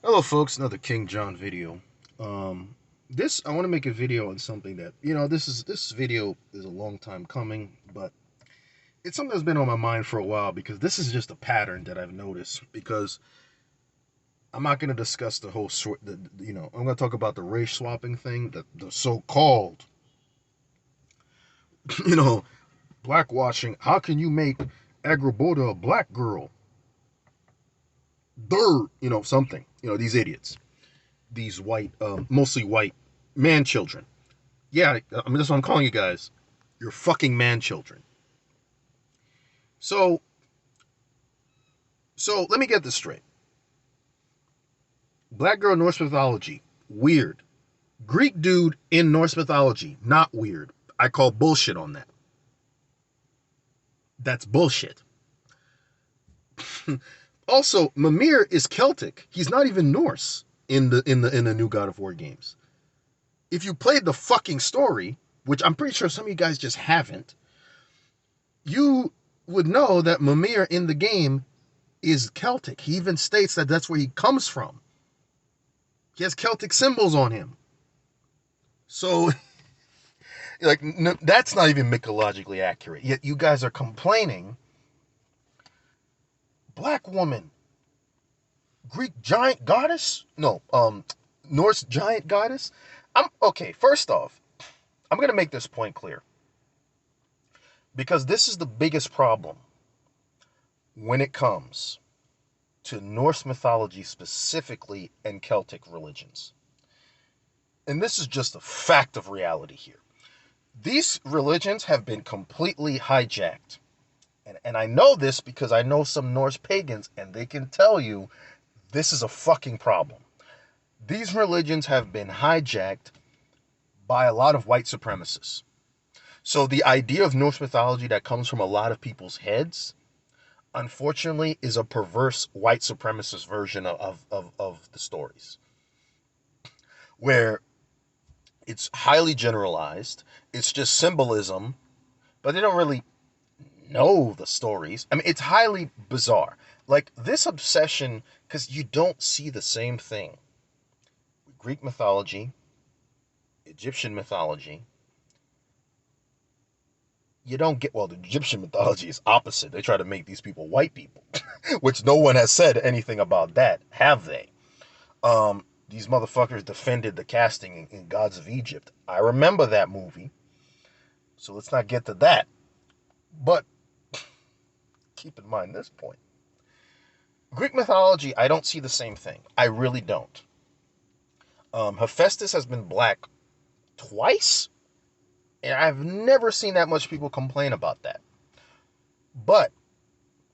Hello folks, another King John video. This I want to make a video on something that, this video is a long time coming, but it's something that's been on my mind for a while because this is just a pattern that I've noticed because I'm not going to discuss the whole I'm going to talk about the race swapping thing, the so-called, you know, blackwashing. How can you make Agrabota a black girl? Something. These idiots, these white, mostly white man children. Yeah, I mean, that's what I'm calling you guys. You're fucking man children. So, so let me get this straight. Black girl Norse mythology, weird. Greek dude in Norse mythology, not weird. I call bullshit on that. That's bullshit. Also, Mimir is Celtic. He's not even Norse in the new God of War games. If you played the fucking story, which I'm pretty sure some of you guys just haven't, you would know that Mimir in the game is Celtic. He even states that that's where he comes from. He has Celtic symbols on him. So, like, no, that's not even mythologically accurate. Yet you guys are complaining. Black woman, Greek giant goddess? No, Norse giant goddess? I'm okay. First off, I'm gonna make this point clear because this is the biggest problem when it comes to Norse mythology specifically and Celtic religions. And this is just a fact of reality here. These religions have been completely hijacked. And I know this because I know some Norse pagans, and they can tell you this is a fucking problem. These religions have been hijacked by a lot of white supremacists. So the idea of Norse mythology that comes from a lot of people's heads, unfortunately, is a perverse white supremacist version of the stories, where it's highly generalized. It's just symbolism, but they don't really know the stories. I mean, it's highly bizarre. Like this obsession, because you don't see the same thing. Greek mythology, Egyptian mythology. You don't get, well, the Egyptian mythology is opposite. They try to make these people white people, which no one has said anything about that, have they? These motherfuckers defended the casting in Gods of Egypt. I remember that movie. So let's not get to that. But keep in mind this point. Greek mythology, I don't see the same thing. I really don't. Hephaestus has been black twice, and I've never seen that much people complain about that. But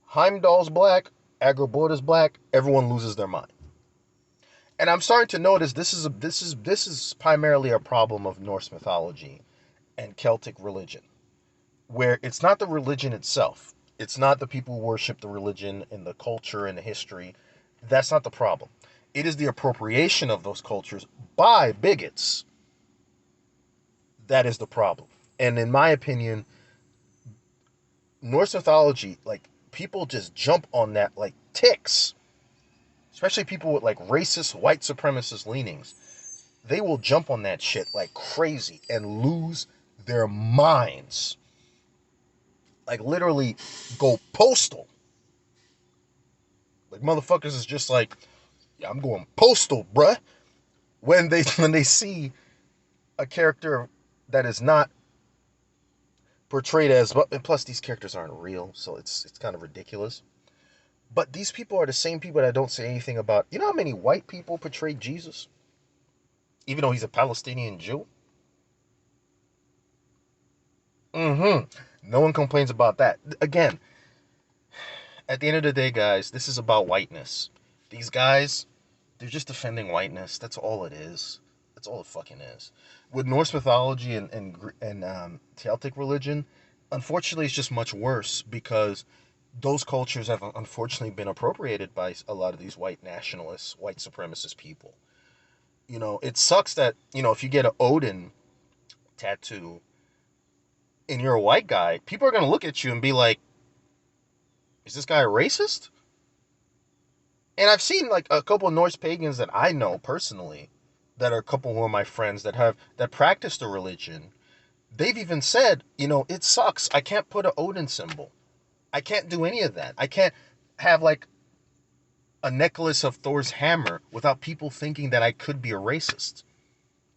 Heimdall's black, Agrabah's black, everyone loses their mind. And I'm starting to notice this is primarily a problem of Norse mythology and Celtic religion, where it's not the religion itself. It's not the people who worship the religion and the culture and the history. That's not the problem. It is the appropriation of those cultures by bigots. That is the problem. And in my opinion, Norse mythology, like, people just jump on that like ticks. Especially people with like racist, white supremacist leanings. They will jump on that shit like crazy and lose their minds. Like literally go postal. Like motherfuckers is just like, yeah, I'm going postal, bruh. When they see a character that is not portrayed as, and plus these characters aren't real, so it's kind of ridiculous. But these people are the same people that don't say anything about. You know how many white people portrayed Jesus, even though he's a Palestinian Jew? No one complains about that. Again, at the end of the day, guys, this is about whiteness. These guys, they're just defending whiteness. That's all it is. That's all it fucking is. With Norse mythology and Celtic religion, unfortunately, it's just much worse because those cultures have unfortunately been appropriated by a lot of these white nationalists, white supremacist people. It sucks that, if you get an Odin tattoo and you're a white guy, people are going to look at you and be like, is this guy a racist? And I've seen like a couple of Norse pagans that I know personally, that are a couple of my friends that practice the religion. They've even said, it sucks. I can't put an Odin symbol. I can't do any of that. I can't have like a necklace of Thor's hammer without people thinking that I could be a racist.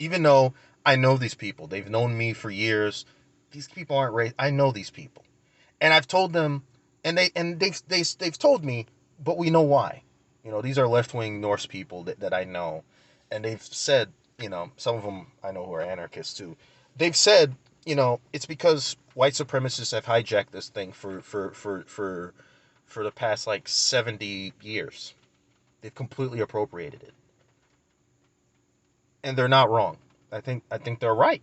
Even though I know these people, they've known me for years. These people aren't racist. I know these people, and I've told them, and they've told me, but we know why. These are left wing Norse people that I know, and they've said, some of them I know who are anarchists too. They've said, it's because white supremacists have hijacked this thing for the past like 70 years. They've completely appropriated it. And they're not wrong. I think they're right.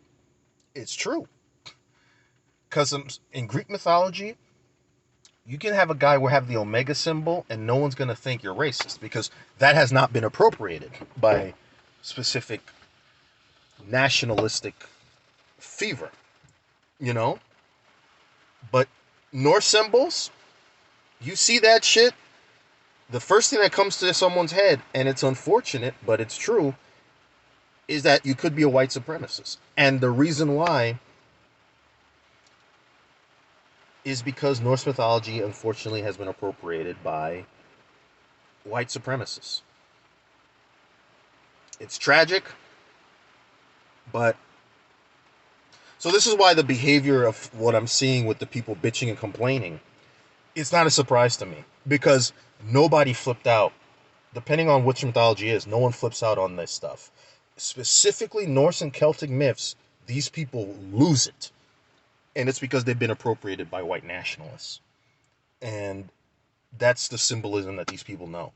It's true. Cuz in Greek mythology, you can have a guy who have the omega symbol and no one's going to think you're racist because that has not been appropriated by specific nationalistic fever, you know? But Norse symbols, you see that shit, the first thing that comes to someone's head, and it's unfortunate, but it's true, is that you could be a white supremacist. And the reason why is because Norse mythology, unfortunately, has been appropriated by white supremacists. It's tragic, but so this is why the behavior of what I'm seeing with the people bitching and complaining, it's not a surprise to me because nobody flipped out. Depending on which mythology is, no one flips out on this stuff. Specifically, Norse and Celtic myths, these people lose it. And it's because they've been appropriated by white nationalists. And that's the symbolism that these people know.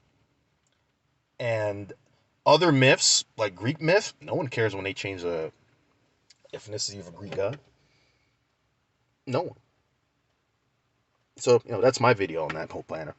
And other myths, like Greek myth, no one cares when they change the ethnicity of a Greek god. No one. So, that's my video on that whole planner.